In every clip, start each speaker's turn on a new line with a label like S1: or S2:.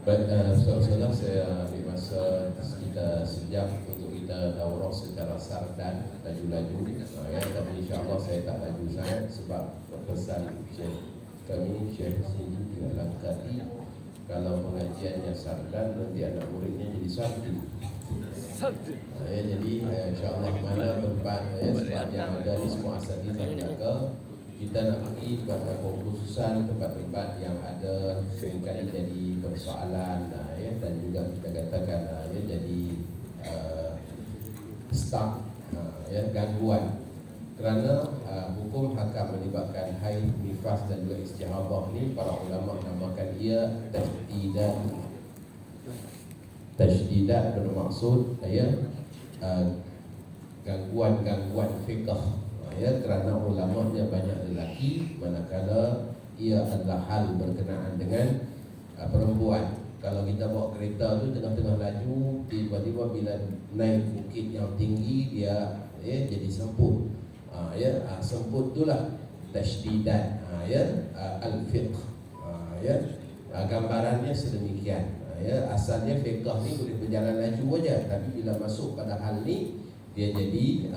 S1: Baik, saudara-saudara, saya ambil masa sekitar sejam untuk kita daurah secara sardan, laju-laju. Tapi insyaAllah saya tak laju sangat sebab pesan Syekh kami, Syekh Sini tinggal langkati. Kalau pengajiannya sardan, nanti anak muridnya jadi sardi. Jadi insyaAllah mana tempat sebab yang ada di semua asal kita jaga. Kita nak pergi pada pengkhususan tempat-tempat yang ada seringkali jadi persoalan dan juga kita katakan jadi stuck, gangguan. Kerana hukum hakam melibatkan haid, nifas dan juga istihadah ni, para ulama namakan ia tajdidat bermaksud gangguan fiqh. Kerana ulamanya banyak lelaki, manakala ia adalah hal berkenaan dengan perempuan. Kalau kita bawa kereta tu tengah-tengah laju, tiba-tiba bila naik bukit yang tinggi, dia jadi semput. Semput itulah tajdidat al-fiqh. Gambarannya sedemikian. Asalnya fiqh ni boleh berjalan laju aja, tapi bila masuk pada hal ni, dia jadi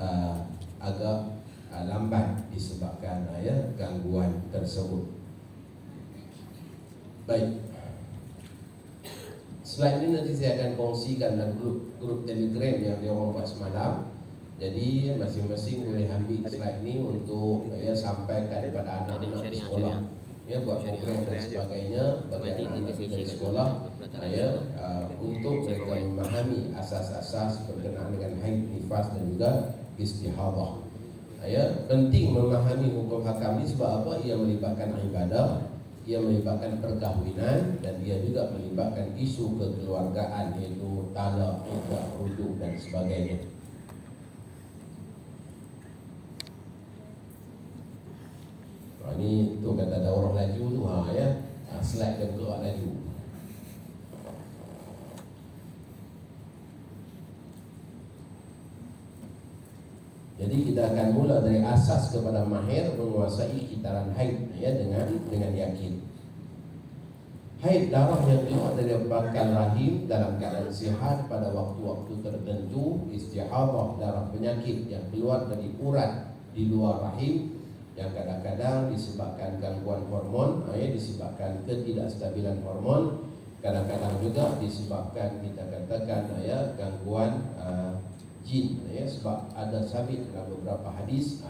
S1: agak lambat disebabkan gangguan tersebut. Baik, slide ini nanti saya akan kongsikan dalam grup Telegram yang dia orang buat semalam. Jadi masing-masing boleh ambil slide ini untuk sampaikan kepada anak-anak di sekolah, buat program dan sebagainya bagi anak-anak di sekolah untuk mereka memahami asas-asas berkenaan dengan haid, nifas dan juga istihadah. Penting memahami hukum hakam ini sebab apa? Ia melibatkan ibadah, ia melibatkan perkahwinan, dan ia juga melibatkan isu kekeluargaan, iaitu talak, ikhlas, rujuk dan sebagainya. Ini tu kata daurah laju tu slide dia keluar laju. Jadi kita akan mula dari asas kepada mahir menguasai kitaran haid dengan yakin. Haid, darah yang keluar dari bakal rahim dalam keadaan sihat pada waktu-waktu tertentu. Istihadah, darah penyakit yang keluar dari urat di luar rahim yang kadang-kadang disebabkan gangguan hormon, disebabkan ketidakstabilan hormon, kadang-kadang juga disebabkan kita katakan gangguan jin, sebab ada sabit dalam beberapa hadis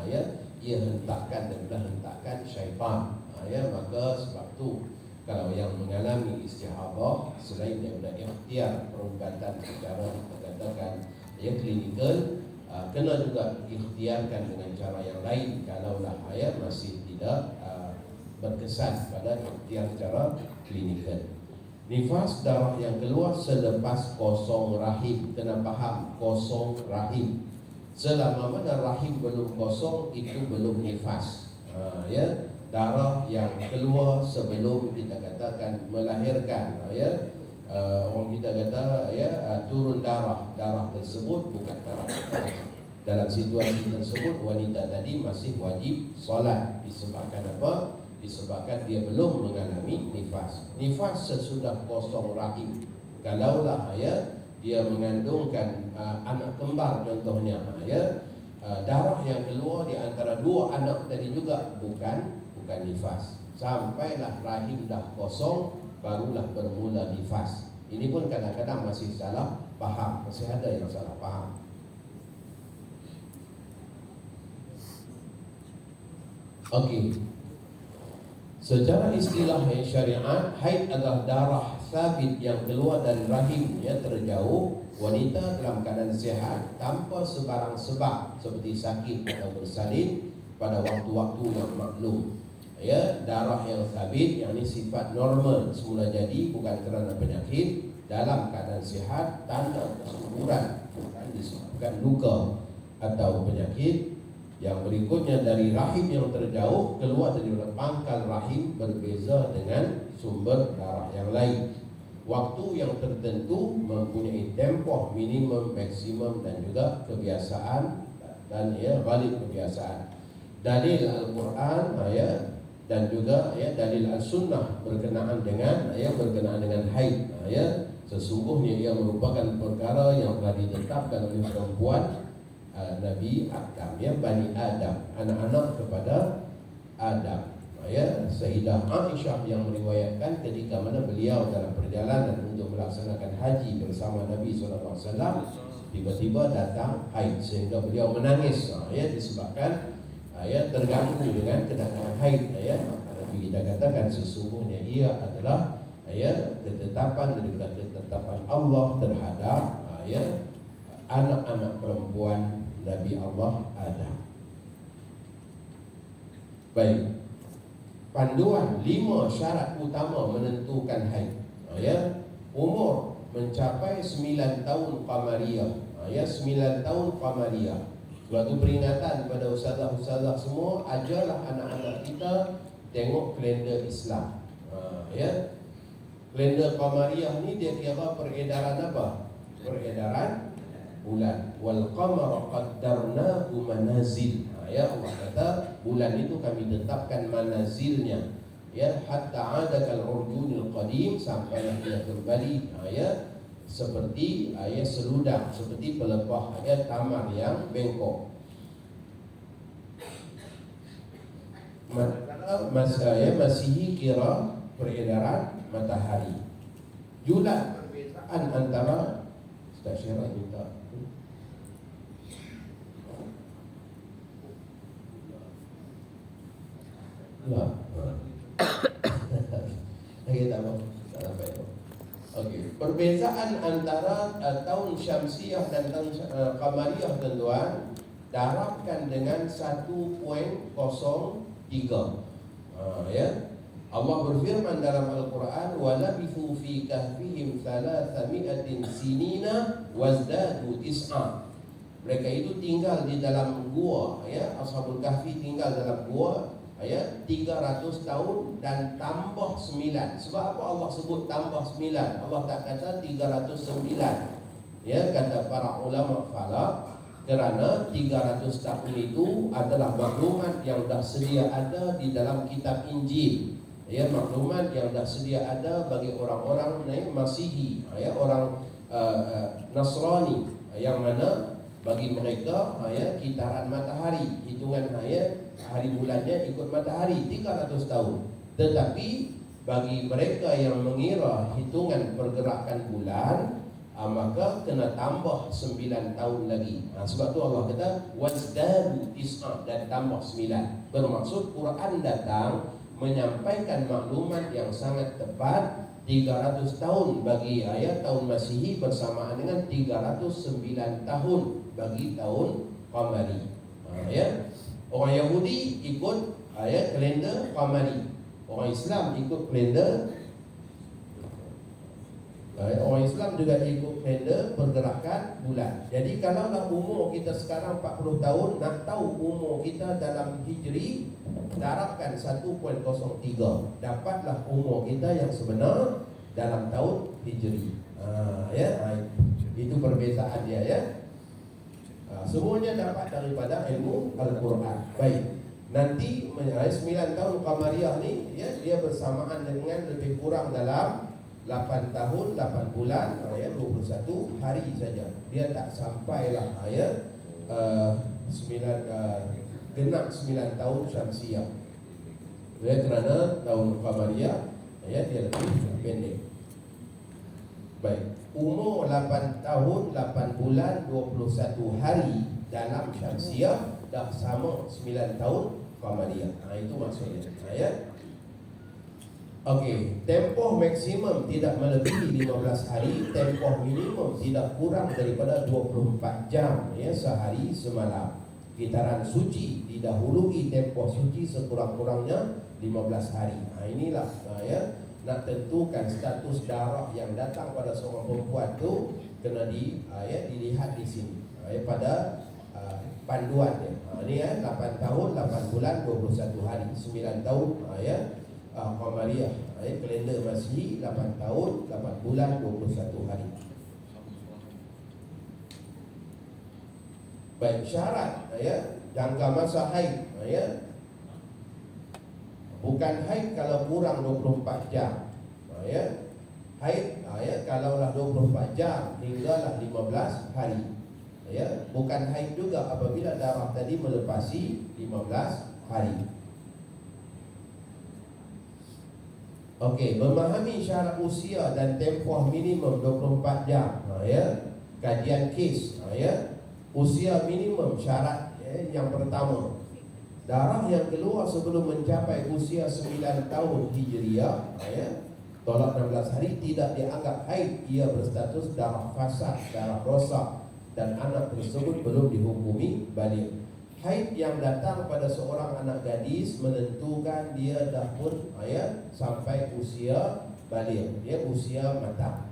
S1: ia hentakkan dan dah hentakkan syaitan. Maka sebab tu kalau yang mengalami istihadah selain daripada ikhtiar perubatan secara katakan klinikal, kena juga ikhtiarkan dengan cara yang lain kalaulah masih tidak berkesan pada ikhtiar secara klinikal. Nifas, darah yang keluar selepas kosong rahim. Kena faham, kosong rahim. Selama mana rahim belum kosong, itu belum nifas. Darah yang keluar sebelum kita katakan melahirkan, orang kita kata turun darah tersebut bukan darah nifas. Dalam situasi tersebut, wanita tadi masih wajib solat. Disebabkan apa? Disebabkan dia belum mengalami nifas. Nifas sesudah kosong rahim. Kalaulah dia mengandungkan anak kembar contohnya, darah yang keluar di antara dua anak tadi juga bukan nifas. Sampailah rahim dah kosong, barulah bermula nifas. Ini pun kadang-kadang masih salah faham, masih ada yang salah faham. Okey. Secara istilah syariat, haid adalah darah sabit yang keluar dari rahim terjauh wanita dalam keadaan sihat tanpa sebarang sebab seperti sakit atau bersalin pada waktu-waktu yang maklum. Darah yang sabit, yang ini sifat normal semula jadi, bukan kerana penyakit, dalam keadaan sihat, tanda kesuburan, bukan disebabkan luka atau penyakit. Yang berikutnya dari rahim yang terjauh keluar dari pangkal rahim berbeza dengan sumber darah yang lain. Waktu yang tertentu mempunyai tempoh minimum, maksimum dan juga kebiasaan dan balik kebiasaan. Dalil Al-Quran dan juga dalil al-sunnah berkenaan dengan haid. Sesungguhnya ia merupakan perkara yang telah ditetapkan oleh perempuan Nabi Adam, Bani Adam, anak-anak kepada Adam. Sayyidah Aisyah yang meriwayatkan ketika mana beliau dalam perjalanan untuk melaksanakan haji bersama Nabi SAW, tiba-tiba datang haid sehingga beliau menangis, disebabkan terganggu dengan kedatangan haid. Tapi kita katakan sesungguhnya ia adalah ketetapan daripada ketetapan Allah terhadap anak-anak perempuan Nabi Allah Adam. Baik, panduan 5 syarat utama menentukan haid. Umur mencapai 9 tahun qamariyah. 9 tahun qamariyah. Suatu peringatan kepada ustazah-ustazah semua, ajarlah anak-anak kita tengok kalender Islam. Kalender qamariyah ni dia kira peredaran apa? Peredaran bulan. Wal qamara qaddarnahu manazil. Allah kata bulan itu kami tetapkan manazilnya, hatta adakal urjunil qadim, sampailah dia kembali seperti seludak, seperti pelepah tamar yang bengkok. Masihi kira peredaran matahari. Julat perbezaan antara Ustaz Syirah minta perbezaan antara tahun Syamsiah dan tahun Qamariyah, tuan-tuan, darabkan dengan 1.03. Allah berfirman dalam Al-Quran, walabithu fi kahfihim 300 sinina wazdadu tis'a. Mereka itu tinggal di dalam gua, Ashabul Kahfi tinggal dalam gua 300 tahun dan tambah 9. Sebab apa Allah sebut tambah 9? Allah tak kata 309. Kata para ulama falak, kerana 300 tahun itu adalah maklumat yang dah sedia ada di dalam kitab Injil. Maklumat yang dah sedia ada bagi orang-orang Masihi, orang Nasrani, yang mana bagi mereka kitaran matahari, hitungan hari bulannya ikut matahari 300 tahun. Tetapi bagi mereka yang mengira hitungan pergerakan bulan, maka kena tambah 9 tahun lagi. Sebab tu Allah kata wazdadu tis'a, dan tambah 9. Bermaksud Quran datang menyampaikan maklumat yang sangat tepat. 300 tahun bagi tahun Masihi bersamaan dengan 309 tahun bagi tahun Qamari. Orang Yahudi ikut kalender Qamari, orang Islam ikut kalender, orang Islam juga ikut kalender pergerakan bulan. Jadi kalaulah umur kita sekarang 40 tahun, nak tahu umur kita dalam Hijri, darabkan 1.03, dapatlah umur kita yang sebenar dalam tahun Hijri. Itu perbezaan dia. Semuanya dapat daripada ilmu Al-Quran. Baik, nanti 9 tahun Qamariyah ni dia bersamaan dengan lebih kurang dalam 8 tahun 8 bulan 21 hari saja. Dia tak sampailah genap 9 tahun Syamsiah. Kerana tahun Qamariyah dia lebih pendek. Baik, umur 8 tahun 8 bulan 21 hari dalam Syamsiah dah sama 9 tahun Qamariyah. Itu maksudnya. Okey, tempoh maksimum tidak melebihi 15 hari, tempoh minimum tidak kurang daripada 24 jam sehari semalam. Kitaran suci didahului tempoh suci sekurang-kurangnya 15 hari. Inilah nak tentukan status darah yang datang pada seorang perempuan tu kena dilihat di sini pada panduannya. Ini 8 tahun 8 bulan 21 hari, 9 tahun Qamariyah, kalender Masihi 8 tahun 8 bulan 21 hari. Baik, syarat jangka masa haid Bukan haid kalau kurang 24 jam. Ya. Haid ya, kalaulah 24 jam hinggalah 15 hari. Ya, bukan haid juga apabila darah tadi melepasi 15 hari. Okey, memahami syarat usia dan tempoh minimum 24 jam. Ya, kajian kes. Ya, usia minimum syarat yang pertama, darah yang keluar sebelum mencapai usia 9 tahun Hijriah, ya, tolak 16 hari, tidak dianggap haid. Ia berstatus darah fasad, darah rosak, dan anak tersebut belum dihukumi baligh. Haid yang datang pada seorang anak gadis menentukan dia dah pun sampai usia baligh, dia usia matang.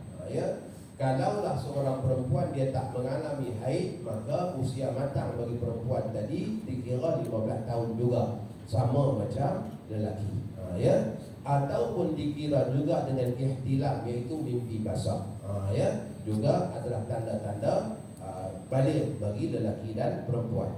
S1: Kalaulah seorang perempuan dia tak mengalami haid, maka usia matang bagi perempuan tadi dikira 15 tahun juga, sama macam lelaki. Ataupun dikira juga dengan ihtilam, iaitu mimpi basah. Juga adalah tanda-tanda baligh bagi lelaki dan perempuan.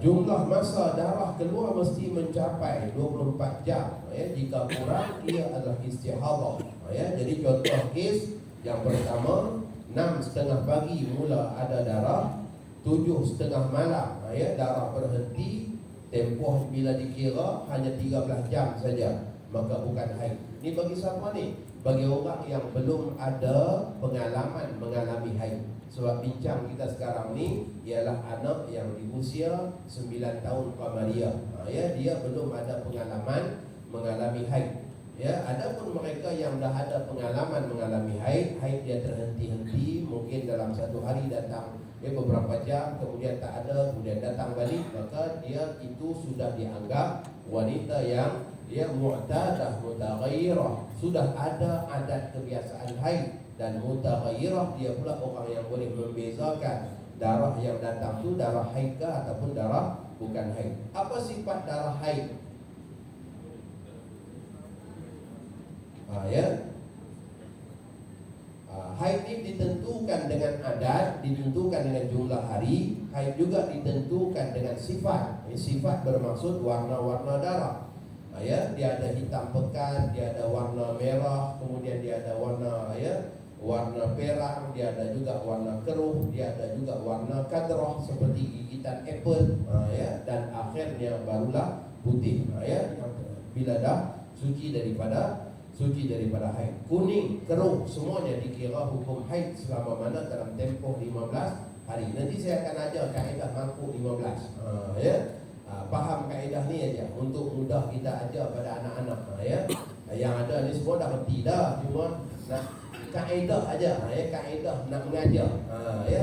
S1: Jumlah masa darah keluar mesti mencapai 24 jam. Jika kurang, ia adalah istihadah. Jadi contoh kes yang pertama, 6:30 pagi mula ada darah, 7:30 malam darah berhenti. Tempoh bila dikira hanya 13 jam saja, maka bukan haid. Ini bagi siapa ni? Bagi orang yang belum ada pengalaman mengalami haid. Sebab bincang kita sekarang ni ialah anak yang di usia 9 tahun Qamariyah. Dia belum ada pengalaman mengalami haid. Adapun mereka yang dah ada pengalaman mengalami haid dia terhenti-henti, mungkin dalam satu hari datang beberapa jam, kemudian tak ada, kemudian datang balik, maka dia itu sudah dianggap wanita yang dia mu'tadah, mutaghayyirah, sudah ada adat kebiasaan haid. Dan mutaghayyirah, dia pula orang yang boleh membezakan darah yang datang tu darah haid ke ataupun darah bukan haid. Apa sifat darah haid? Haid ini ditentukan dengan adat, ditentukan dengan jumlah hari. Haid juga ditentukan dengan sifat. Sifat bermaksud warna-warna darah. Dia ada hitam pekat, dia ada warna merah, kemudian dia ada warna warna perang, dia ada juga warna keruh, dia ada juga warna kadrah seperti gigitan apple, dan akhirnya barulah putih. Bila dah suci daripada haid. Kuning, keruh, semuanya dikira hukum haid selama mana dalam tempoh 15 hari. Nanti saya akan ajar kaedah mangkuk 15. Faham kaedah ni aja untuk mudah kita ajar pada anak-anak. Yang ada ni semua dah reti dah, cuma nak kaedah aja, kaedah nak mengajar.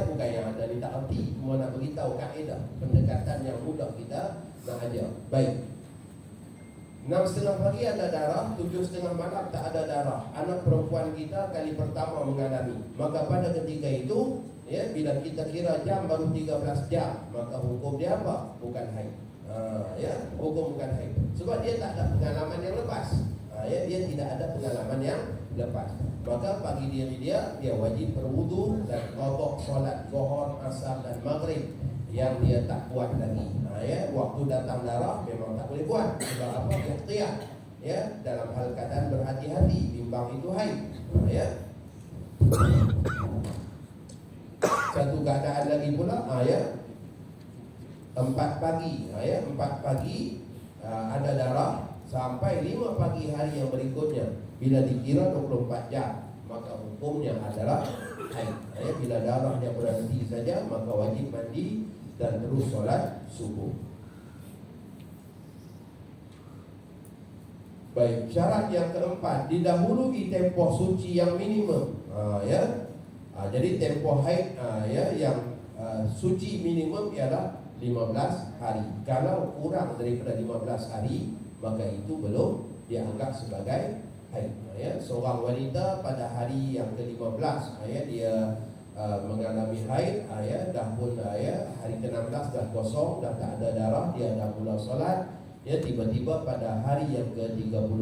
S1: Bukan yang ada ni tak reti, cuma nak beritahu kaedah, pendekatan yang mudah kita nak ajar. Baik. 6:30 pagi ada darah, 7:30 malam tak ada darah. Anak perempuan kita kali pertama mengalami. Maka pada ketika itu, bila kita kira jam baru 13 jam, maka hukum dia apa? Bukan haid. Hukum bukan haid. Sebab dia tak ada pengalaman yang lepas. Dia tidak ada pengalaman yang lepas. Maka pagi diri dia wajib berwudu dan qada solat zuhur, asar dan maghrib yang dia tak buat lagi. Waktu datang darah memang tak boleh buat. Sebab apa? Ikhtiyar. Dalam hal keadaan berhati-hati, bimbang itu haid. Satu keadaan lagi pula, 4 pagi, 4 pagi ada darah sampai 5 pagi hari yang berikutnya. Bila dikira 24 jam, maka hukumnya adalah haid. Bila darahnya berhenti saja, maka wajib mandi dan terus solat subuh. Baik, syarat yang keempat, didahului tempoh suci yang minimum. Jadi tempoh haid yang suci minimum ialah 15 hari. Kalau kurang daripada 15 hari, maka itu belum dianggap sebagai haid. Seorang wanita pada hari yang ke-15 dia mengalami haid, dah pun hari ke-16 dah kosong, dah tak ada darah, dia dah mula solat, tiba-tiba pada hari yang ke-30,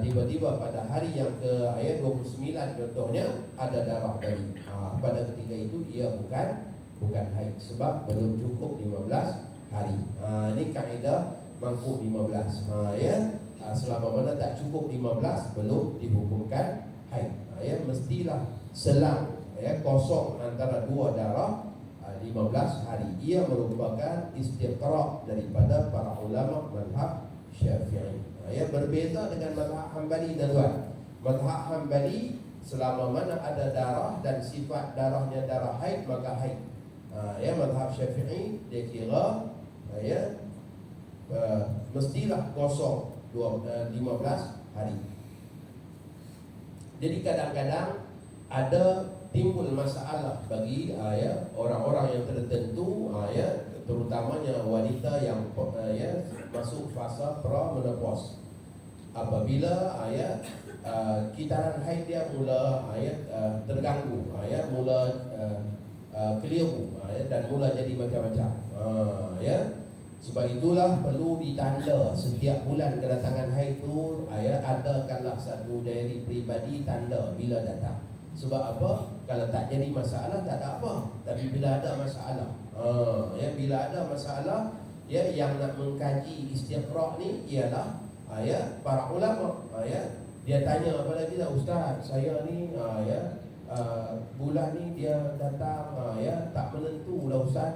S1: tiba-tiba pada hari yang ke 29 contohnya ada darah tadi. Pada ketika itu ia bukan bukan haid, sebab belum cukup 15 hari. Ini kaedah mangkuk 15. Selama mana tak cukup 15 belum dihukumkan haid. Mestilah selang kosong antara dua darah 15 hari. Ia merupakan istiqra' daripada para ulama mazhab Syafi'i. Berbeza dengan mazhab Hanbali dan tuan. Mazhab Hanbali, selama mana ada darah dan sifat darahnya darah haid, maka haid. Mazhab Syafi'i dia kira mestilah kosong 15 hari. Jadi kadang-kadang ada timbul masalah bagi orang-orang yang tertentu, terutamanya wanita yang masuk fasa pra-menopause. Apabila kitaran haid dia mula terganggu, mula keliru, dan mula jadi macam-macam. Sebab itulah perlu ditanda setiap bulan kedatangan haid tu, adakanlah satu diary peribadi tanda bila datang. Sebab apa? Kalau tak jadi masalah tak ada apa. Tapi bila ada masalah, bila ada masalah, yang nak mengkaji istiqra' ni ialah para ulama. Dia tanya pada kita, ustaz, saya ni bulan ni dia datang tak menentu lah ustaz.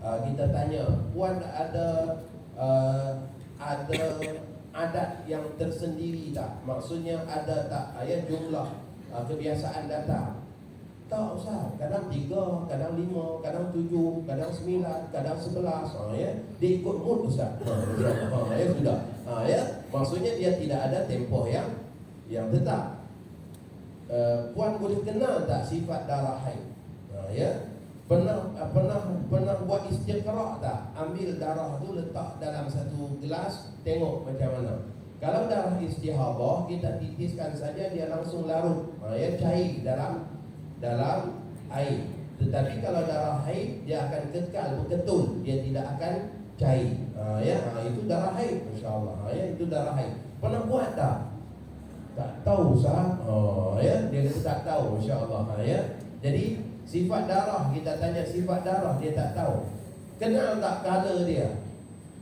S1: Kita tanya, puan ada adat yang tersendiri tak? Maksudnya ada tak jumlah kebiasaan datang? Tak ustaz, kadang 3, kadang 5, kadang 7, kadang 9, kadang 11. Dia ikut mood ustaz. Sudah. Maksudnya dia tidak ada tempoh yang tetap. Puan boleh kenal tak sifat darah haid? Pernah buat istiqra' tak? Ambil darah tu letak dalam satu gelas, tengok macam mana. Kalau darah istihadah, kita titiskan saja, dia langsung larut, cair dalam air. Tetapi kalau darah haid, dia akan kekal berketul, dia tidak akan cair. Itu darah haid, insya-Allah. Itu darah haid. Pernah buat tak? Tak tahu sah. Dia kata tak tahu, insya-Allah. Jadi sifat darah, kita tanya sifat darah, dia tak tahu. Kenal tak color dia?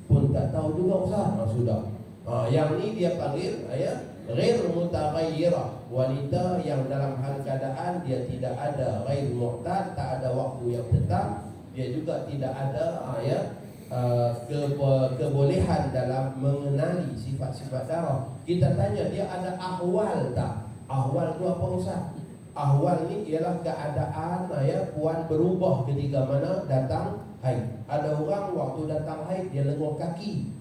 S1: Pun tak tahu juga ustaz. Sudah. Yang ni dia panggil ghair mutaghayyirah, wanita yang dalam hal keadaan dia tidak ada ghair mu'tad, tak ada waktu yang tetap, dia juga tidak ada kebolehan dalam mengenali sifat-sifat darah. Kita tanya dia ada ahwal tak? Ahwal tu apa ustaz? Ahwal ni ialah keadaan puan berubah ketika mana datang haid. Ada orang waktu datang haid dia lenguh kaki,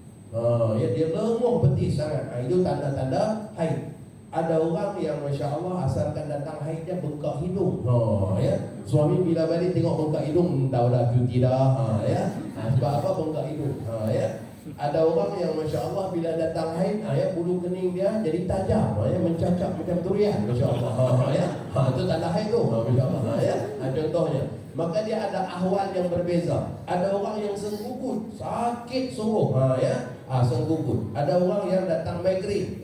S1: dia lenguh betis sangat. Itu tanda-tanda haid. Ada orang yang Masya Allah asalkan datang haid dia bengkak hidung. Suami bila balik tengok bengkak hidung, tahu dah cuti dah. Sebab apa bengkak hidung? Ada orang yang Masya Allah bila datang haid, bulu kening dia jadi tajam, mencacap macam durian, Masya Allah. Itu tanda haid tu, Masya Allah. Contohnya, maka dia ada ahwal yang berbeza. Ada orang yang senggugut, sakit sungguh, senggugut. Ada orang yang datang migrain,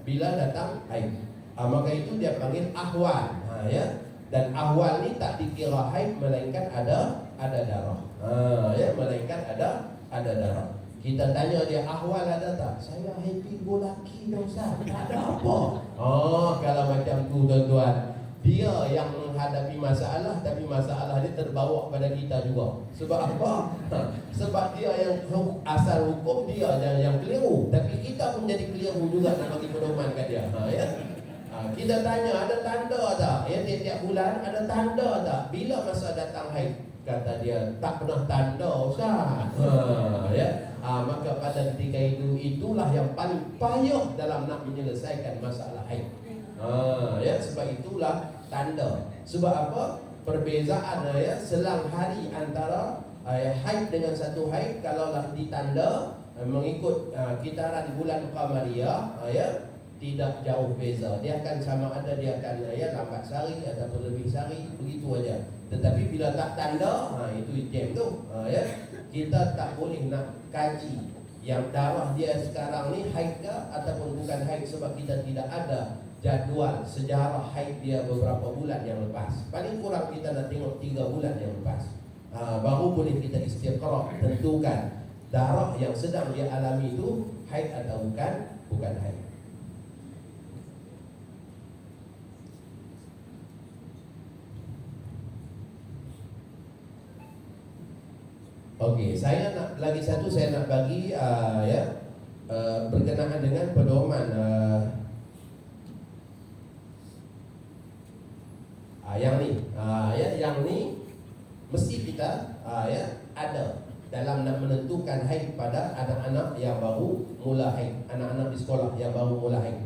S1: bila datang haid. Maka itu dia panggil ahwal. Dan ahwal ni tak dikira haid, melainkan ada darah. Melainkan ada darah. Kita tanya dia ahwal ada tak? Saya happy go lucky dah ustaz. Tak ada apa. Kalau macam tu tuan-tuan, dia yang menghadapi masalah, tapi masalah dia terbawa pada kita juga. Sebab apa? Sebab dia yang asal hukum dia yang keliru, tapi kita pun jadi keliru juga nak bagi pedoman kat dia. Kita tanya ada tanda tak? Tiap-tiap bulan ada tanda tak? Bila masa datang haid? Kata dia tak pernah tanda ustaz. Maka pada ketika itulah yang paling payah dalam nak menyelesaikan masalah haid. Sebab itulah tanda. Sebab apa? Perbezaan selang hari antara haid dengan satu haid, kalaulah ditanda mengikut kitaran bulan Qamariyah, tidak jauh beza. Dia akan sama ada dia akan lambat sehari ataupun lebih sehari, begitu aja. Tetapi bila tak tanda, itu jam tu. Kita tak boleh nak kaji yang darah dia sekarang ni haid ke ataupun bukan haid, sebab kita tidak ada jadual sejarah haid dia beberapa bulan yang lepas. Paling kurang kita nak tengok 3 bulan yang lepas. Baru boleh kita istiqra' tentukan darah yang sedang dia alami itu haid atau bukan haid. Okey, saya nak lagi satu saya nak bagi berkenaan dengan pedoman yang ni mesti kita ada dalam nak menentukan haid pada anak-anak yang baru mula haid, anak-anak di sekolah yang baru mula haid.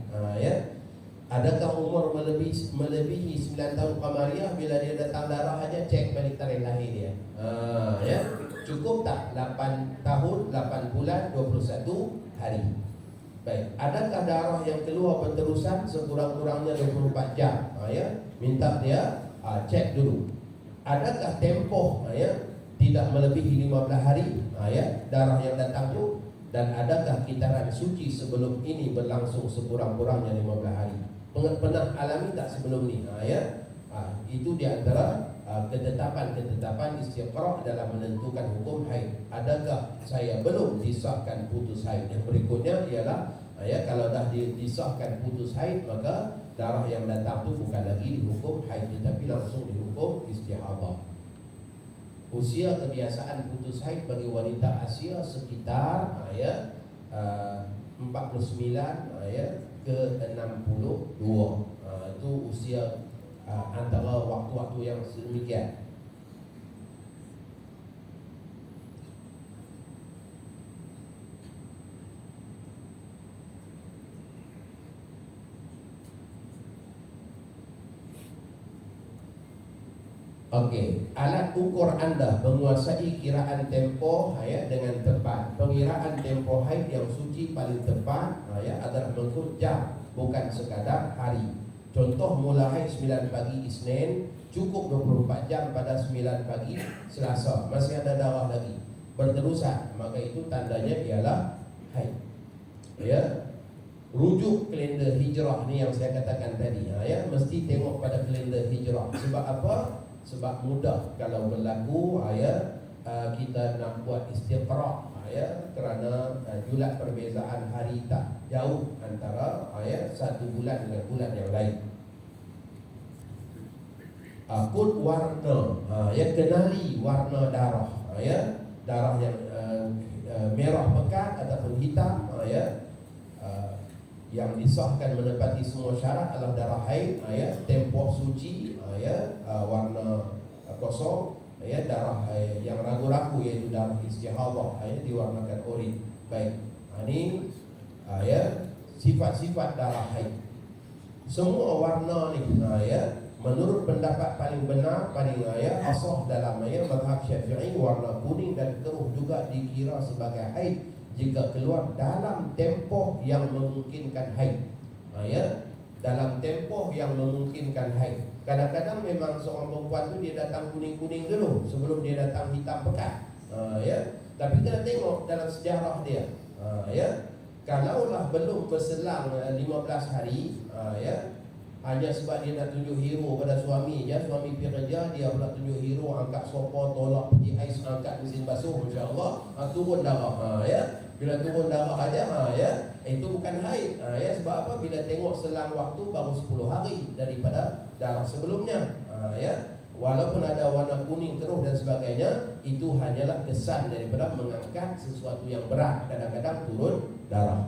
S1: Adakah umur melebihi 9 tahun Qamariah bila dia datang darah aja cek balik tarikh lahir dia. Cukup tak 8 tahun 8 bulan 21 hari. Baik, adakah darah yang keluar berterusan sekurang-kurangnya 24 jam? Minta dia cek dulu. Adakah tempoh tidak melebihi 15 hari darah yang datang tu, dan adakah kitaran suci sebelum ini berlangsung sekurang-kurangnya 15 hari? Pernah alami tak sebelum ni? Itu di antara ketetapan istiqra' dalam menentukan hukum haid. Adakah saya belum disahkan putus haid? Yang berikutnya ialah kalau dah disahkan putus haid, maka darah yang datang tu bukan lagi dihukum haid, tetapi langsung dihukum istihadah. Usia kebiasaan putus haid bagi wanita Asia sekitar 49 ke 62. Itu usia antara waktu-waktu yang sedemikian. Okey, alat ukur anda menguasai kiraan tempoh dengan tepat. Pengiraan tempoh haid yang suci paling tepat adalah mengikut jam, bukan sekadar hari. Contoh, mula haid 9 pagi Isnin, cukup 24 jam pada 9 pagi Selasa, masih ada darah lagi berterusan, maka itu tandanya ialah haid. Rujuk kalender hijrah ni yang saya katakan tadi, mesti tengok pada kalender hijrah. Sebab apa? Sebab mudah kalau berlaku kita nak buat istiqra' kerana julat perbezaan hari tak jauh antara satu bulan dengan bulan yang lain. Kod warna, kenali warna darah, darah yang merah pekat ataupun hitam, yang disahkan menepati semua syarat adalah darah haid, tempoh suci, warna kosong, darah yang ragu-ragu iaitu darah istihadah, diwarnakan oranye. Baik, ini sifat-sifat darah haid. Semua warna ni menurut pendapat paling benar, paling asah dalam mazhab Syafi'i, warna kuning dan keruh juga dikira sebagai haid jika keluar dalam tempoh yang memungkinkan haid. Dalam tempoh yang memungkinkan haid. Kadang-kadang memang seorang perempuan tu dia datang kuning-kuning dulu sebelum dia datang hitam pekat. Tapi kita tengok dalam sejarah dia, kalaulah belum berselang 15 hari, hanya sebab dia nak tunjuk hero pada suami, suami pergi kerja, dia pula tunjuk hero, angkat sofa, tolak peti ais, angkat mesin basuh, insya-Allah turun darah. Bila turun darah aja, itu bukan haid. Sebab apa? Bila tengok selang waktu baru 10 hari daripada darah sebelumnya. Walaupun ada warna kuning, keruh dan sebagainya, itu hanyalah kesan daripada mengangkat sesuatu yang berat, kadang-kadang turun darah.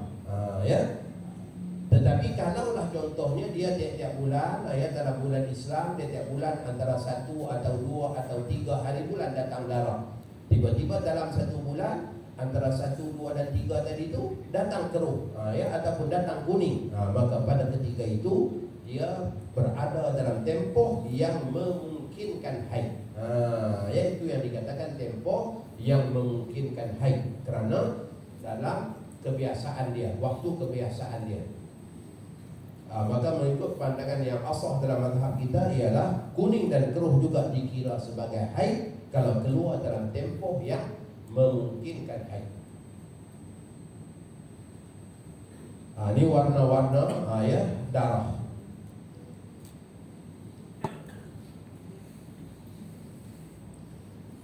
S1: Tetapi kalaulah contohnya dia tiap-tiap bulan, dalam bulan Islam, tiap-tiap bulan antara 1 atau 2 atau 3 hari bulan datang darah. Tiba-tiba dalam 1 bulan antara 1, 2 dan 3 tadi itu datang keruh, ataupun datang kuning, maka pada ketika itu dia berada dalam tempoh yang memungkinkan haid. Itu yang dikatakan tempoh yang memungkinkan haid, kerana dalam kebiasaan dia, waktu kebiasaan dia. Maka mengikut pandangan yang asah dalam mazhab kita ialah kuning dan keruh juga dikira sebagai haid kalau keluar dalam tempoh yang memungkinkan haid. Ini warna-warna darah.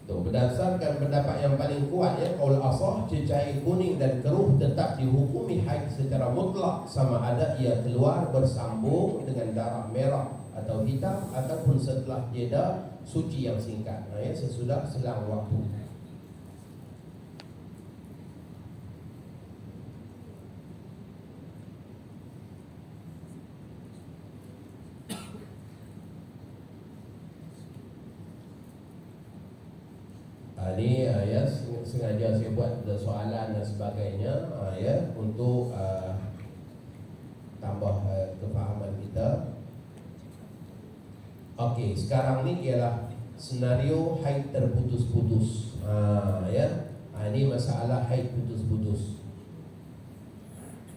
S1: Berdasarkan pendapat yang paling kuat, ya, qaul asah, cecair kuning dan keruh tetap dihukumi haid secara mutlak, sama ada ia keluar bersambung dengan darah merah atau hitam ataupun setelah jeda suci yang singkat, ya, sesudah selang waktu. Ini ya, sengaja saya buat soalan dan sebagainya, ya, untuk tambah kefahaman kita. Okey, sekarang ni ialah senario haid terputus-putus. Ya, ini masalah haid putus-putus.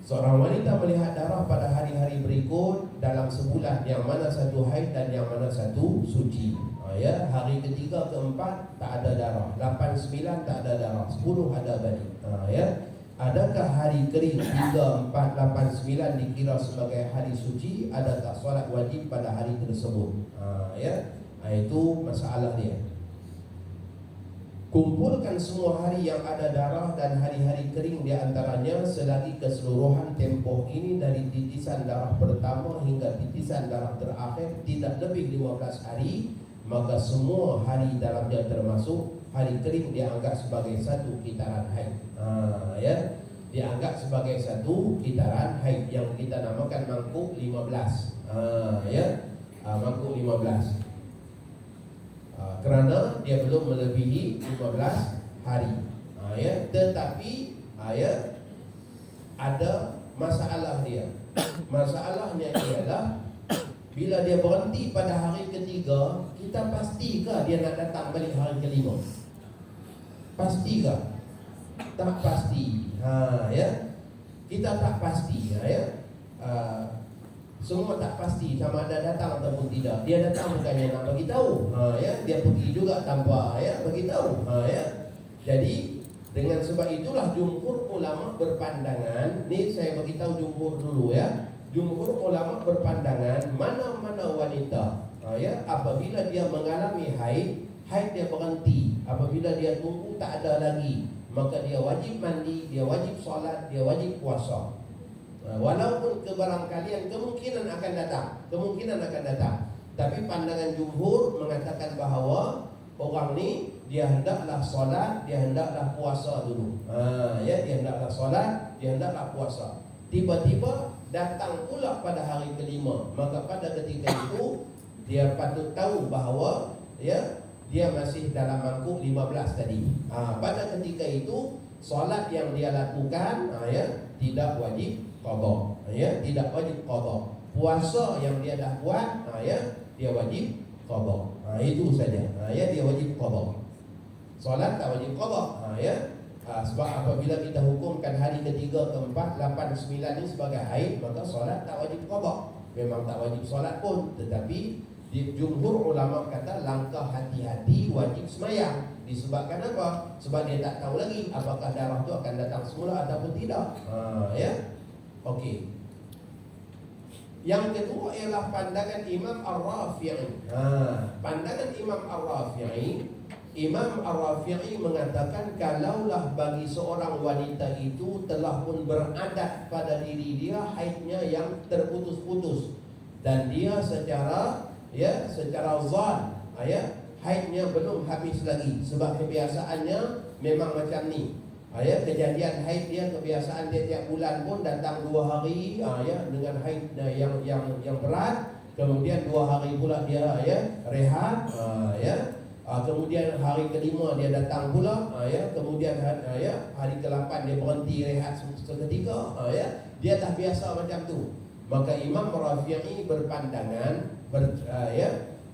S1: Seorang wanita melihat darah pada hari-hari berikut dalam sebulan, yang mana satu haid dan yang mana satu suci. Ya, hari ketiga, keempat tak ada darah, 8, 9 tak ada darah, 10 ada balik. Ya, adakah hari kering 3, 4, 8, 9 dikira sebagai hari suci? Adakah solat wajib pada hari tersebut? Ya, itu masalah dia. Kumpulkan semua hari yang ada darah dan hari-hari kering di antaranya selagi keseluruhan tempoh ini dari titisan darah pertama hingga titisan darah terakhir tidak lebih 15 hari, maka semua hari dalamnya termasuk hari kering dianggap sebagai satu kitaran haid. Ya, dianggap sebagai satu kitaran haid yang kita namakan mangkuk 15. Ya, mangkuk 15. Kerana dia belum melebihi 15 hari. Ya, tetapi ya, ada masalah dia. Masalahnya ialah bila dia berhenti pada hari ketiga, kita pastikah dia nak datang balik hari kelima? Pastikah? Tak pasti. Ya, kita tak pasti. Ya, semua tak pasti sama ada datang ataupun tidak. Dia datang bukannya nak bagi tahu. Ya, dia pergi juga tanpa bagi tahu. Ya. Jadi dengan sebab itulah jumhur ulama berpandangan, ni saya bagi tahu jumhur dulu, ya. Jumhur ulama berpandangan mana-mana wanita, ya, apabila dia mengalami haid dia berhenti, apabila dia tunggu tak ada lagi, maka dia wajib mandi, dia wajib solat, dia wajib puasa. Walaupun kebarangkalian kemungkinan akan datang, tapi pandangan jumhur mengatakan bahawa orang ni dia hendaklah solat, dia hendaklah puasa dulu. Ya, dia hendaklah solat, dia hendaklah puasa. Tiba-tiba datang pula pada hari kelima, maka pada ketika itu dia patut tahu bahawa ya, dia masih dalam mangkuk 15 tadi. Pada ketika itu solat yang dia lakukan ya, tidak wajib qada. Ya, tidak wajib qada. Puasa yang dia dah buat ya, dia wajib qada. Itu saja. Ya, dia wajib qada. Solat tak wajib qada. Ya. Sebab apabila kita hukumkan hari ketiga, keempat, 8, 9 ni sebagai haid, maka solat tak wajib qada. Memang tak wajib solat pun, tetapi jumhur ulama kata langkah hati-hati wajib semayang. Disebabkan apa? Sebab dia tak tahu lagi apakah darah tu akan datang semula ataupun tidak. Ya. Okey. Yang kedua ialah pandangan Imam Ar-Rafi'i. Pandangan Imam Ar-Rafi'i mengatakan kalaulah bagi seorang wanita itu telah pun beradat pada diri dia haidnya yang terputus-putus, dan dia secara zon haidnya belum habis lagi, sebab kebiasaannya memang macam ni. Kejadian haid dia, kebiasaan dia tiap bulan pun datang 2 hari dengan haid yang berat, kemudian 2 hari pula dia rehat, kemudian hari kelima dia datang pula, kemudian hari ke-8 dia berhenti rehat seketika, dia dah biasa macam tu. Maka Imam Rafi'i berpandangan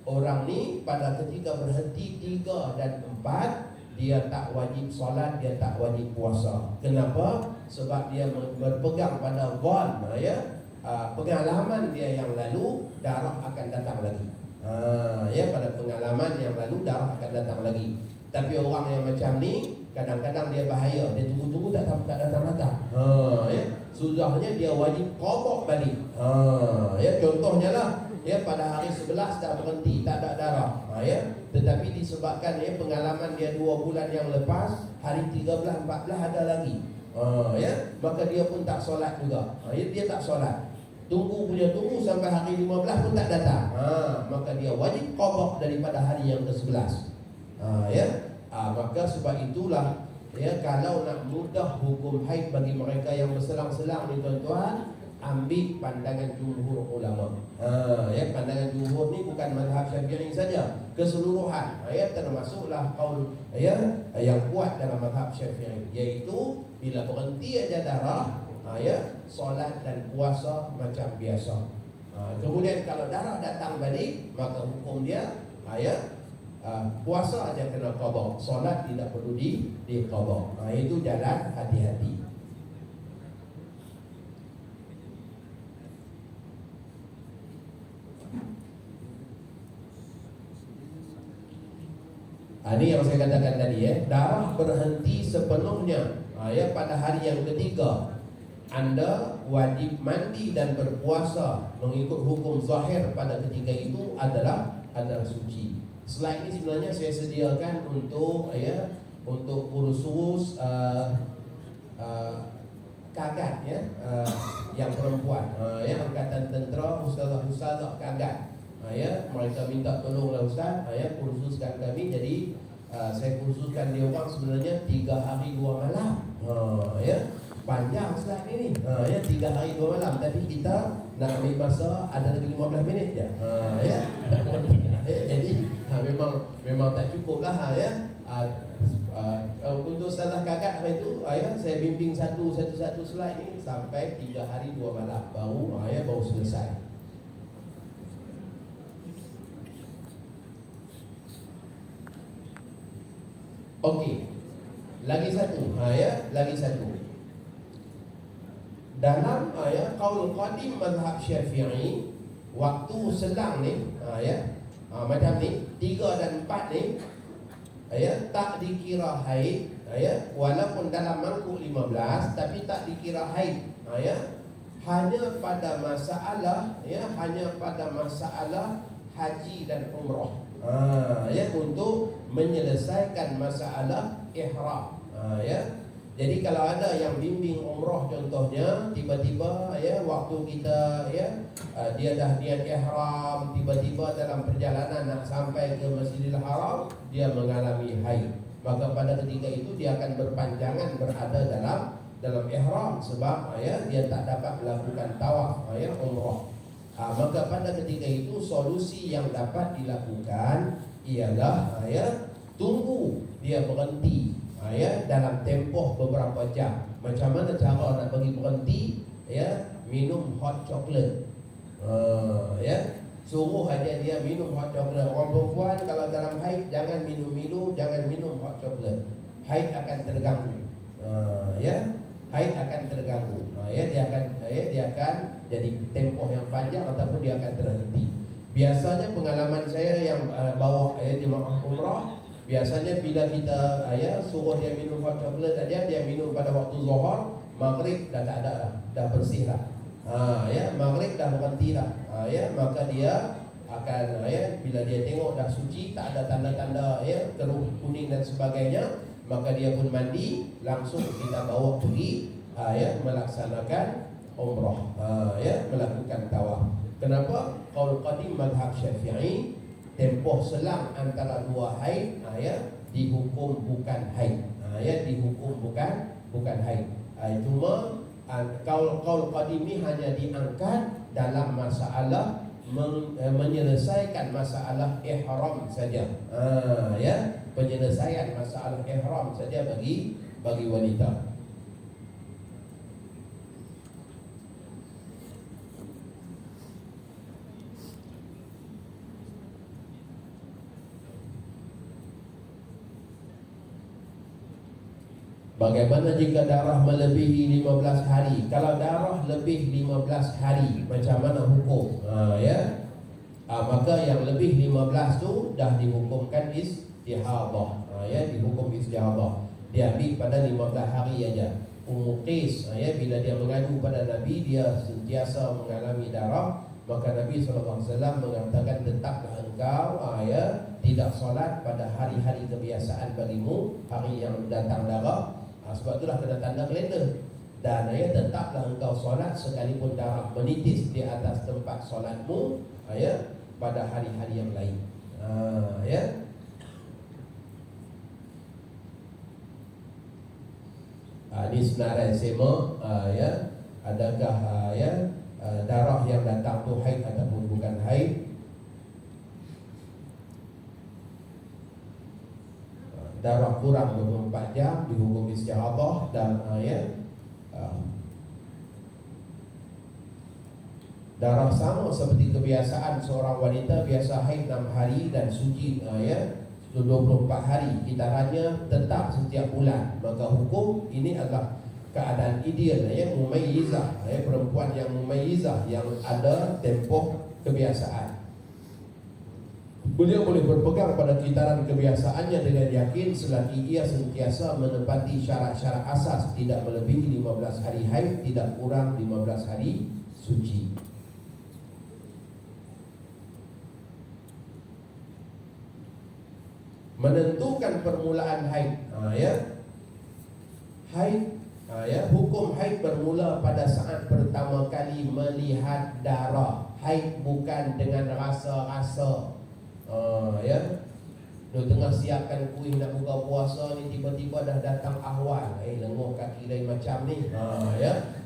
S1: orang ni pada ketika berhenti 3 dan 4 dia tak wajib solat, dia tak wajib puasa. Kenapa? Sebab dia berpegang pada zon, pengalaman dia yang lalu darah akan datang lagi. Pada pengalaman yang lalu darah akan datang lagi. Tapi orang yang macam ni kadang-kadang dia bahaya, dia tunggu-tunggu tak datang-datang. Sudahnya dia wajib qada balik. Contohnya lah, ya pada hari 11 dah berhenti, tak ada darah, ya. Tetapi disebabkan ya pengalaman dia 2 bulan yang lepas, hari 13, 14 ada lagi, ya, maka dia pun tak solat juga, ya, dia tak solat. Tunggu sampai hari 15 pun tak datang, maka dia wajib qada daripada hari yang ke-11, ya. Maka sebab itulah ya, kalau nak mudah hukum haid bagi mereka yang berselang-selang ni tuan-tuan, ambil pandangan jumhur ulama. Ya, pandangan jumhur ni bukan mazhab Syafi'i saja, keseluruhan, ya, termasuklah qaul ya yang kuat dalam mazhab Syafi'i, iaitu bila berhenti aja darah, ya, solat dan puasa macam biasa. Kemudian kalau darah datang balik, maka hukum dia ya puasa aja kena qada, solat tidak perlu diqada. Itu jalan hati-hati. Ini yang saya katakan tadi, ya, darah berhenti sepenuhnya, ya, pada hari yang ketiga, Anda wajib mandi dan berpuasa mengikut hukum zahir pada ketika itu adalah suci. Slide ini sebenarnya saya sediakan untuk ya, untuk kursus kagat, ya, yang perempuan, ya, angkatan tentera, ustazah kagat, ya, mereka minta tolonglah ustaz, ya, kursuskan kami. Jadi saya kursuskan dia orang sebenarnya 3 hari 2 malam, ya, panjang slide ini, ya, 3 hari 2 malam, tapi kita nak ambil masa ada lagi 15 minit je, ya. Jadi memang tak cukup lah, ya. Untuk salah kakak itu, ya, saya bimbing satu slide ini sampai 3 hari 2 malam baru, ya, baru selesai. Okey, lagi satu, ya, lagi satu. Dalam ya qaul qadim mazhab Syafi'i, waktu selang ni, ya, macam ni 3 dan 4 ni, ya, tak dikira haid, ya, walaupun dalam mangkuk 15 tapi tak dikira haid, ya, hanya pada masalah, ya, hanya pada masalah haji dan umrah, ya, untuk menyelesaikan masalah ihram, ya. Jadi kalau ada yang bimbing umrah contohnya, tiba-tiba, ya, waktu kita, ya, dia dah niat ihram, tiba-tiba dalam perjalanan nak sampai ke Masjidil Haram dia mengalami haid, maka pada ketika itu dia akan berpanjangan berada dalam ihram sebab, ya, dia tak dapat melakukan tawaf, ya, umrah. Maka pada ketika itu solusi yang dapat dilakukan ialah, ya, tunggu dia berhenti, ya, dalam tempoh beberapa jam. Macam mana cara nak bagi berhenti? Ya, minum hot chocolate, ya, suruh aja dia minum hot chocolate. Orang perempuan kalau dalam haid jangan minum hot chocolate, haid akan terganggu, ya, haid akan terganggu, ya, dia akan jadi tempoh yang panjang ataupun dia akan terhenti. Biasanya pengalaman saya yang bawa jemaah umrah, biasanya bila kita, ya, suruh dia minum hot chocolate saja, dia minum pada waktu zuhur, maghrib dah tak ada dah bersih lah, ya, maghrib dah berhenti lah, ya, maka dia akan, ya, bila dia tengok dah suci, tak ada tanda-tanda, ya, keruh kuning dan sebagainya, maka dia pun mandi, langsung kita bawa pergi, ya, melaksanakan umrah, ya, melakukan tawaf. Kenapa? Qaul qadim mazhab Syafi'i, tempoh selang antara 2 haid, ya, dihukum bukan haid, ya, dihukum bukan haid. Cuma qaul qadim ni hanya diangkat dalam masalah menyelesaikan masalah ihram saja, ya, penyelesaian masalah ihram saja bagi wanita. Bagaimana jika darah melebihi 15 hari? Kalau darah lebih 15 hari, macam mana hukum? Ya, maka yang lebih 15 tu dah dihukumkan istihadah, ya, dihukum istihadah. Diambil pada 15 hari aja. Ummu Qais, ya, bila dia mengadu pada Nabi, dia sentiasa mengalami darah Maka Nabi SAW mengatakan, tetaplah engkau tidak solat pada hari-hari kebiasaan bagimu, hari yang datang darah. Sebab itulah kena tanda kalender. Dan tetaplah engkau solat sekalipun darah menitis di atas tempat solatmu pada hari-hari yang lain. Ini senarai sema adakah darah yang datang tu haid ataupun bukan haid. Darah kurang 24 jam dihukum istihadah. Dan darah sama seperti kebiasaan seorang wanita, biasa haid 6 hari dan suci 24 hari, kitarannya tetap setiap bulan. Maka hukum ini adalah keadaan ideal, mumayyizah, perempuan yang mumayyizah, yang ada tempoh kebiasaan. Beliau boleh berpegang pada kitaran kebiasaannya dengan yakin selagi ia sentiasa menepati syarat-syarat asas, tidak melebihi 15 hari haid, tidak kurang 15 hari suci. Menentukan permulaan haid. Hukum haid bermula pada saat pertama kali melihat darah. Haid bukan dengan rasa-rasa. Dia tengah siapkan kuih nak buka puasa ni, tiba-tiba dah datang ahwal. Lenguh kaki lain macam ni.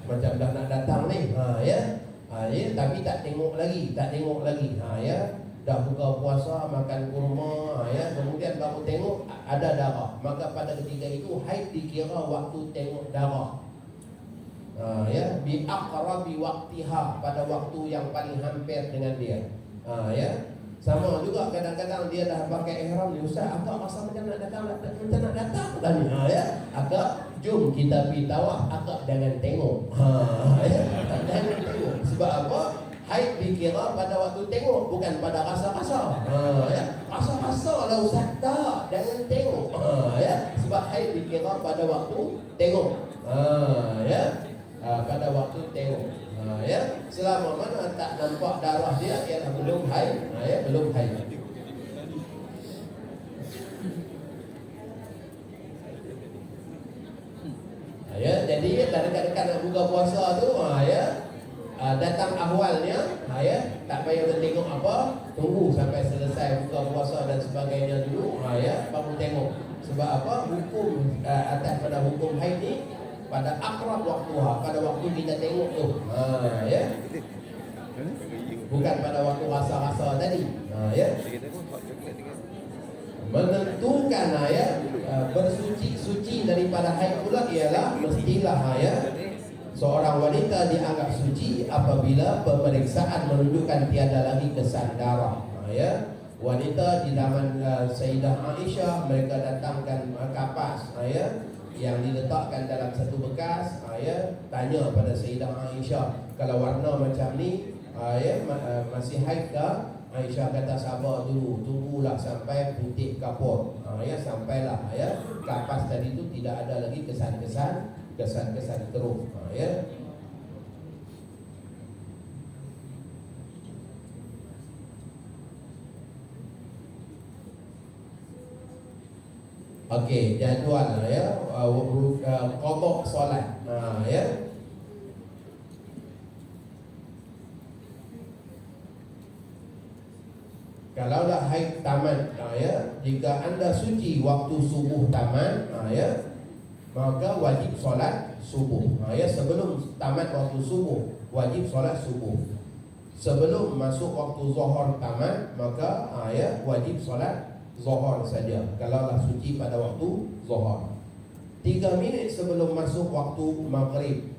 S1: Macam dah nak datang ni. Tapi tak tengok lagi. Dah buka puasa, makan kurma, kemudian baru tengok ada darah. Maka pada ketika itu haid dikira waktu tengok darah. Bi aqrabi waqtiha, pada waktu yang paling hampir dengan dia. Sama juga kadang-kadang dia dah pakai ihram ni, ustaz, akak rasa macam nak datang kan ni. Akak jom kita pergi tawaf, akak jangan tengok. Jangan tengok. Sebab apa? Haid dikira pada waktu tengok, bukan pada rasa-rasa. Rasa-rasa lah ustaz, tak, jangan tengok. Sebab haid dikira pada waktu tengok. Pada waktu tengok. Selama mana tak nampak darah dia, ialah belum haid. Belum haid. Jadi dekat-dekat nak buka puasa tu, datang ahwalnya, tak payah bertengok apa, tunggu sampai selesai buka puasa dan sebagainya dulu, baru tengok. Sebab apa? Hukum atas pada hukum haid ni pada akrab waktuha, pada waktu kita tengok tu, bukan pada waktu rasa-rasa tadi. Menentukan bersuci daripada haid pula ialah mestilah seorang wanita dianggap suci apabila pemeriksaan menunjukkan tiada lagi kesan darah. Wanita di zaman Sayyidah Aisyah, mereka datangkan kapas yang diletakkan dalam satu bekas. Tanya pada Sayyidah Aisyah, kalau warna macam ni masih haid ke? Aisyah kata sabar dulu, tunggulah sampai putih kapur. Sampailah kapas tadi tu tidak ada lagi kesan-kesan keruh. Okey, jadual qada solat. Kalaulah haid tamat, jika anda suci waktu subuh tamat, maka wajib solat subuh. Sebelum tamat waktu subuh, wajib solat subuh. Sebelum masuk waktu zuhur tamat, maka wajib solat zuhur saja. Kalaulah suci pada waktu zuhur. 3 minit sebelum masuk waktu maghrib,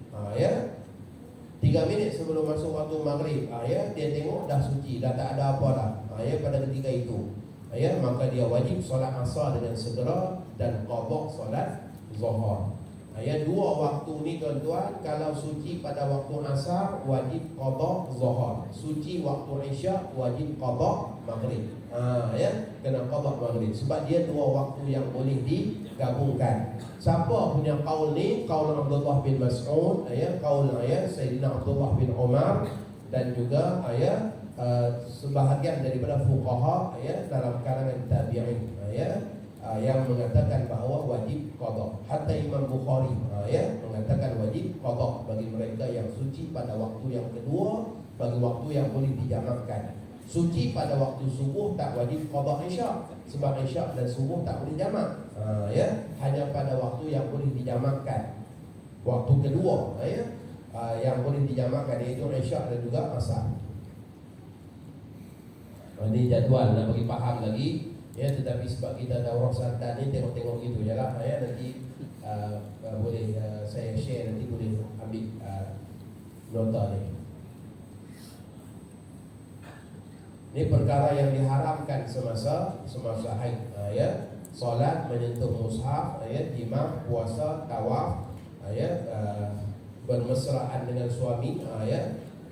S1: 3 minit sebelum masuk waktu maghrib, dia tengok dah suci, dah tak ada apa dah. Pada ketika itu, maka dia wajib solat asar dengan segera dan qada solat zuhur. Dua waktu ni tuan-tuan, kalau suci pada waktu asar wajib qada zuhur, suci waktu isyak wajib qada maghrib. Kena qada maghrib sebab dia dua waktu yang boleh digabungkan. Siapa punya qaul ni? Qaul Abdullah bin Mas'ud, qaul Sayyidina Abdullah bin Umar, dan juga sebahagian daripada fuqaha dalam kalangan tabi'in yang mengatakan bahawa wajib qada. Hatta Imam Bukhari mengatakan wajib qada bagi mereka yang suci pada waktu yang kedua, bagi waktu yang boleh dijamakkan. Suci pada waktu subuh tak wajib qada isyak, sebab isyak dan subuh tak boleh jamak. Hanya pada waktu yang boleh dijamakkan. Waktu kedua yang boleh dijamakkan iaitu isyak dan juga asar. Ini jadual nak bagi faham lagi tetapi sebab kita ada orang santan ni tengok-tengok gitu je lah nanti boleh saya share, nanti boleh ambil nota ni. Ini perkara yang diharamkan semasa haid solat, menyentuh mushaf, jima, puasa, tawaf, bermesraan dengan suami,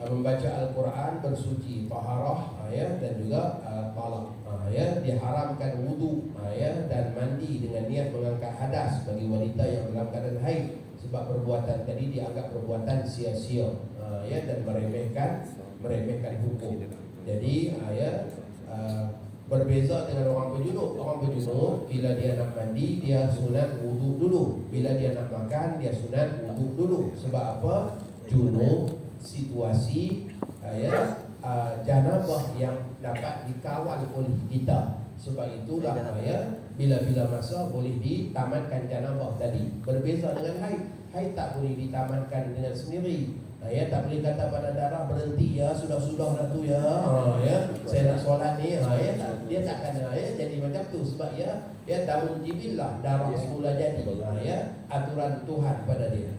S1: membaca Al-Quran, bersuci, taharah, dan juga talak. Diharamkan wudu dan mandi dengan niat mengangkat hadas bagi wanita yang dalam keadaan haid, sebab perbuatan tadi dianggap perbuatan sia-sia dan meremehkan hukum. Jadi berbeza dengan orang berjunub. Orang berjunub bila dia nak mandi dia sunat wudu dulu, bila dia nak makan dia sunat wudu dulu. Sebab apa? Junub situasi janabah yang dapat dikawal oleh kita. Sebab itulah bila-bila masa boleh ditamatkan janabah tadi. Berbeza dengan haid. Haid tak boleh ditamatkan dengan sendiri. Tak boleh kata pada darah berhenti sudah-sudah dah tu saya nak solat ni dia takkan jadi macam tu, sebab daun jibillah, darah semula jadi aturan Tuhan pada dia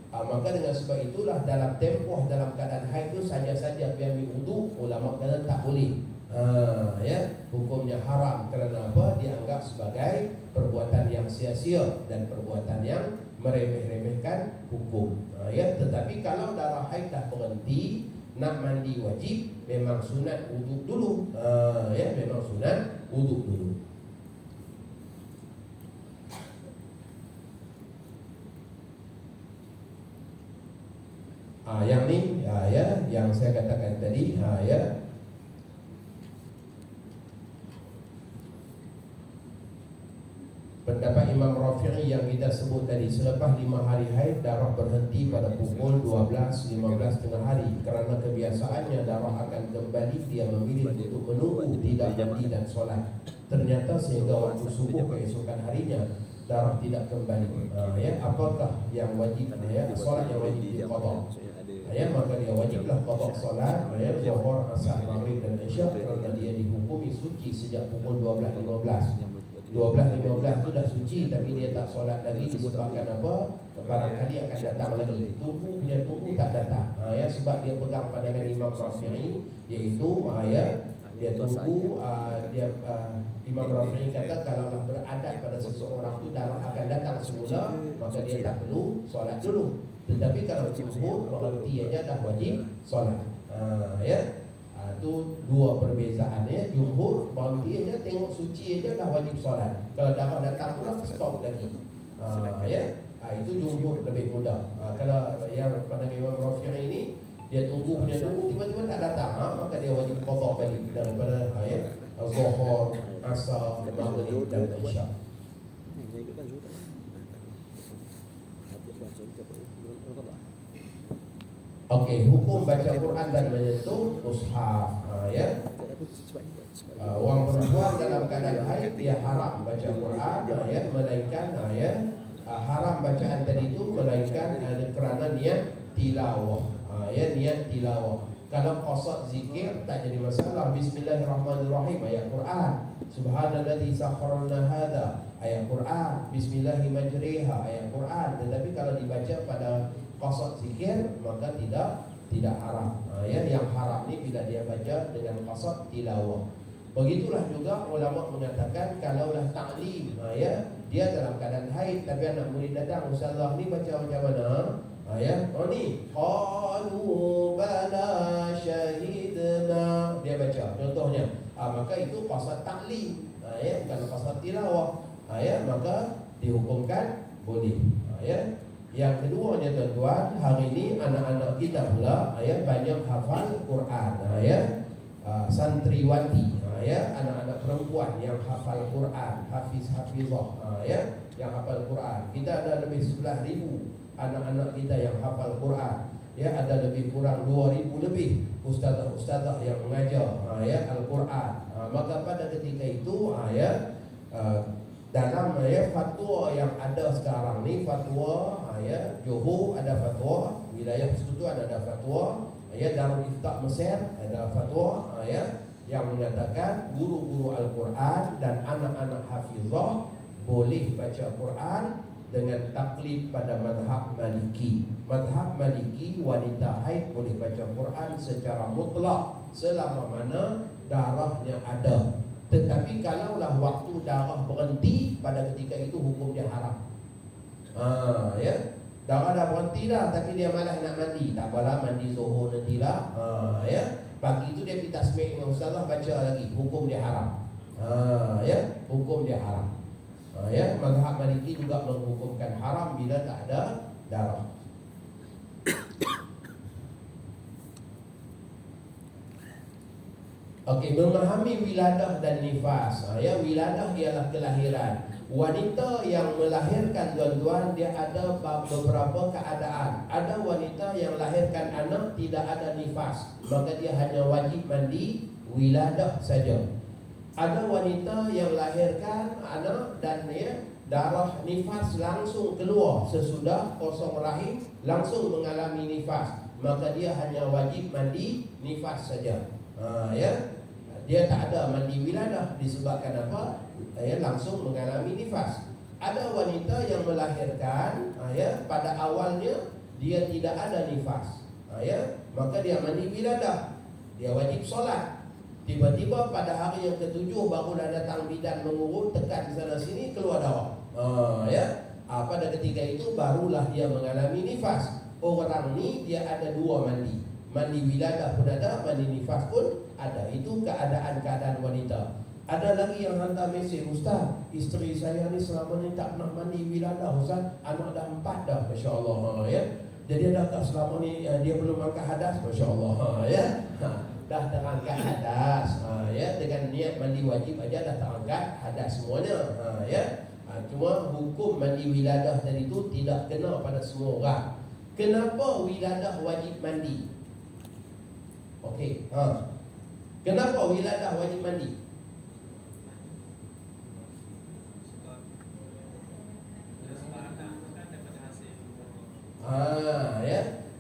S1: maka dengan sebab itulah dalam tempoh dalam keadaan haid tu saja-saja ambil wudu, ulama kata tak boleh hukumnya haram. Kerana apa? Dianggap sebagai perbuatan yang sia-sia dan perbuatan yang meremeh-remehkan hukum. Tetapi kalau darah haid dah berhenti, nak mandi wajib, memang sunat wuduk dulu. Memang sunat wuduk dulu. Yang ni yang saya katakan tadi pendapat Imam Rafi'i yang kita sebut tadi, selepas 5 hari haid darah berhenti pada pukul 12.15 tengah hari. Kerana kebiasaannya darah akan kembali, dia memilih untuk menunggu, tidak mandi dan solat. Ternyata sehingga waktu subuh keesokan harinya darah tidak kembali. Apakah yang wajib? Solat yang wajib diqadha. Maka dia wajiblah qadha solat zuhur, asar, maghrib dan isyak, kerana dia dihukumi suci sejak pukul 12.15. 12.15 tu dah suci, tapi dia tak solat lagi disebabkan apa? Barangkali akan datang lagi. Tunggu tak datang. Sebab dia pegang pandangan Imam Rafi'i, iaitu dia tunggu Imam Rafi'i kata kalaulah beradat pada seseorang tu darah akan datang semula, maka dia tak perlu solat dulu. Tetapi kalau jumhur berarti aja dah wajib solat. Itu dua perbezaannya. Jumhur berarti aja tengok suci aja dah wajib solat. Kalau darah datang pula stop lagi. Itu jumhur lebih mudah. Kalau yang pada Imam Rafi'i ini dia tunggu tiba-tiba tak datang, maka dia wajib qadha balik daripada zuhur, asar, maghrib dan isyak. Okey, hukum baca Quran dan menyentuh mushaf. Orang perempuan dalam keadaan haid dia haram baca Quran, melainkan haram bacaan tadi itu melainkan kerana niat tilawah. Niat tilawah. Kalau qasad zikir tak jadi masalah. Bismillahirrahmanirrahim ayat Quran. Subhanalladzi sakharana hadza ayat Quran. Bismillahirrahmanirrahim ayat Quran. Tetapi kalau dibaca pada qasad zikir maka tidak haram. Yang haram ni bila dia baca dengan qasad tilawah. Begitulah juga ulama mengatakan kalaulah ta'lim, dia dalam keadaan haid tapi anak murid datang, ustazah ni baca macam mana? Ni qalu bala syahidna, dia baca contohnya. Maka itu qasad ta'lim, bukan qasad tilawah. Maka dihukumkan boleh. Yang keduanya tuan-tuan, hari ini anak-anak kita pula banyak hafal Quran. Santriwati, anak-anak perempuan yang hafal Quran, hafizah, yang hafal Quran. Kita ada lebih 11,000 anak-anak kita yang hafal Quran. Ada lebih kurang 2,000 lebih ustazah-ustazah yang mengajar Al-Quran. Maka pada ketika itu dalam fatwa yang ada sekarang ni, fatwa Johor ada fatwa, wilayah Persekutuan ada fatwa, Darul Ifta Mesir ada fatwa yang mengatakan guru-guru Al-Quran dan anak-anak hafizah boleh baca Quran dengan taklid pada mazhab Maliki. Mazhab Maliki, wanita haid boleh baca Quran secara mutlak selama mana darahnya ada. Tetapi kalaulah waktu darah berhenti, pada ketika itu hukum dia haram. Darah dah berhenti dah, tapi dia malas nak mandi. Tak apalah, mandi zuhur nantilah. Pagi itu dia pergi tasbih dengan ustazah, baca lagi. Hukum dia haram. Hukum dia haram. Mazhab Maliki juga menghukumkan haram bila tak ada darah. Okey, memahami wiladah dan nifas. Wiladah ialah kelahiran. Wanita yang melahirkan, tuan-tuan, dia ada beberapa keadaan. Ada wanita yang lahirkan anak tidak ada nifas, maka dia hanya wajib mandi wiladah saja. Ada wanita yang lahirkan anak dan darah nifas langsung keluar sesudah kosong rahim, langsung mengalami nifas, maka dia hanya wajib mandi nifas saja. Dia tak ada mandi wiladah disebabkan apa? Langsung mengalami nifas. Ada wanita yang melahirkan pada awalnya dia tidak ada nifas, maka dia mandi wiladah, dia wajib solat. Tiba-tiba pada hari yang ketujuh barulah datang bidan mengurut, tekan sana sini, keluar darah. Pada ketika itu barulah dia mengalami nifas. Orang ni dia ada dua mandi. Mandi wiladah pun ada, mandi nifas pun ada. Itu keadaan-keadaan wanita. Ada lagi yang hantar mesej, Ustaz, isteri saya ni selama ni tak pernah mandi wiladah, Ustaz. Anak dah 4 dah, Masya Allah. Jadi adakah selama ni dia belum angkat hadas? Masya Allah. Dah terangkat hadas. Dengan niat mandi wajib aja dah terangkat hadas semuanya. Cuma hukum mandi wiladah tadi tu tidak kena pada semua orang. Kenapa wiladah wajib mandi? Okey, kenapa wiladah wajib mandi?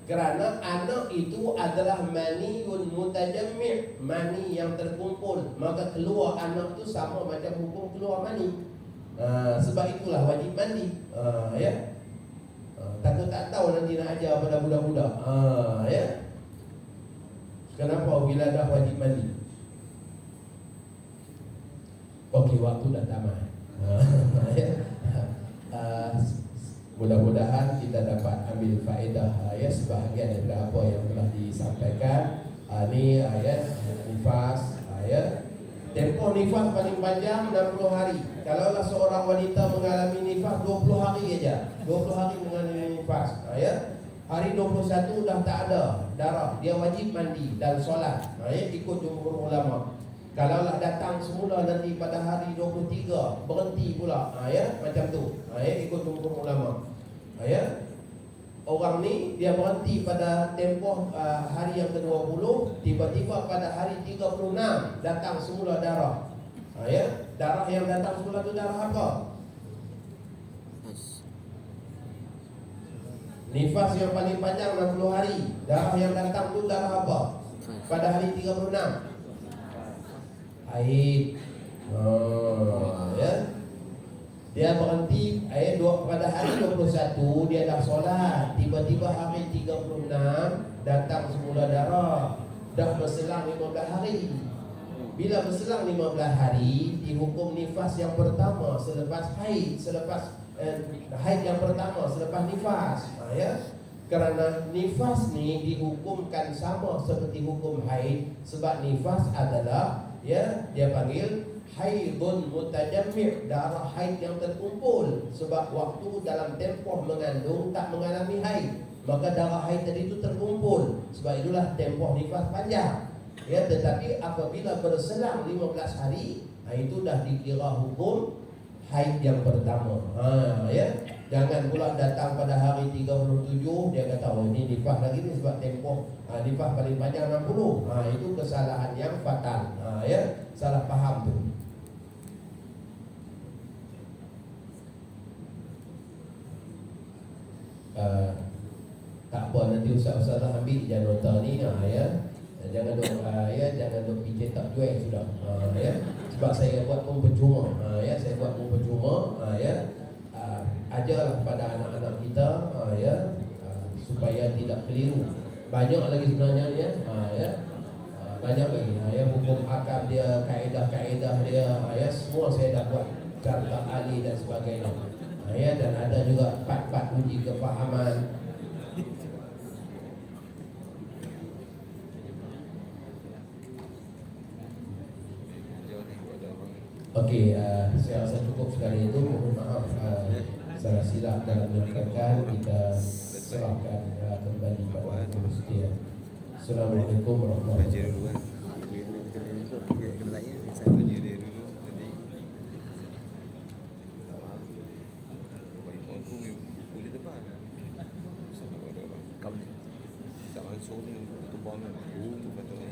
S1: Kerana anak itu adalah maniun mutajammi', mani yang terkumpul, maka keluar anak tu sama macam hukum keluar mani. Sebab itulah wajib mandi. Takut tak tahu nanti nak ajar pada budak-budak. Kenapa wiladah wajib mandi? Okey, waktu dah tamat. Mudah-mudahan kita dapat ambil faedah sebahagian daripada apa yang telah disampaikan. Ni nifas, tempoh nifas paling panjang 60 hari. Kalaulah seorang wanita mengalami nifas 20 hari aja. 20 hari mengalami nifas. Hari 21 dah tak ada darah, dia wajib mandi dan solat. Ikut jumhur ulama. Kalaulah datang semula nanti pada hari 23 berhenti pula, macam tu, ikut jumhur ulama. Orang ni dia berhenti pada tempoh hari yang ke-20, tiba-tiba pada hari 36 datang semula darah. Darah yang datang semula tu darah apa? Nifas yang paling panjang 60 hari. Darah yang datang tu darah apa? Pada hari 36 haid. Dia berhenti pada hari 21 dia dah solat, tiba-tiba hari 36 datang semula darah. Dah berselang 15 hari. Bila berselang 15 hari, dihukum nifas yang pertama selepas haid, selepas haid yang pertama selepas nifas. Kerana nifas ni dihukumkan sama seperti hukum haid, sebab nifas adalah dia panggil haidun mutajammi', darah haid yang terkumpul. Sebab waktu dalam tempoh mengandung tak mengalami haid, maka darah haid tadi itu terkumpul. Sebab itulah tempoh nifas panjang. Ya, tetapi apabila berselang 15 hari, itu dah dikira hukum haid yang pertama. Ya. Jangan pula datang pada hari 37 dia kata oh ini nifas lagi ni sebab tempoh nifas paling panjang 60. Itu kesalahan yang fatal. Ya, salah faham tu. Tak apa, nanti ustaz-ustaz ambil je nota ni. Ya. Jangan duk jangan duk fikir tak jual sudah. Ya. Sebab saya buat pun percuma. Ya, saya buat pun percuma. Ya. Ajarlah pada anak-anak kita supaya tidak keliru. Banyak lagi sebenarnya ya. Banyak lagi. Ya, hukum akam dia, kaedah-kaedah dia, semua saya dah buat carta ahli dan sebagainya. Ya, dan ada juga part-part uji kefahaman. Okey, saya rasa cukup sekali itu. Mohon maaf salah silap dalam menyatakan. Kita serahkan kembali pada Tuhan. Assalamualaikum warahmatullahi wabarakatuh. Tak langsung ni, tu bang kan. Tu betul.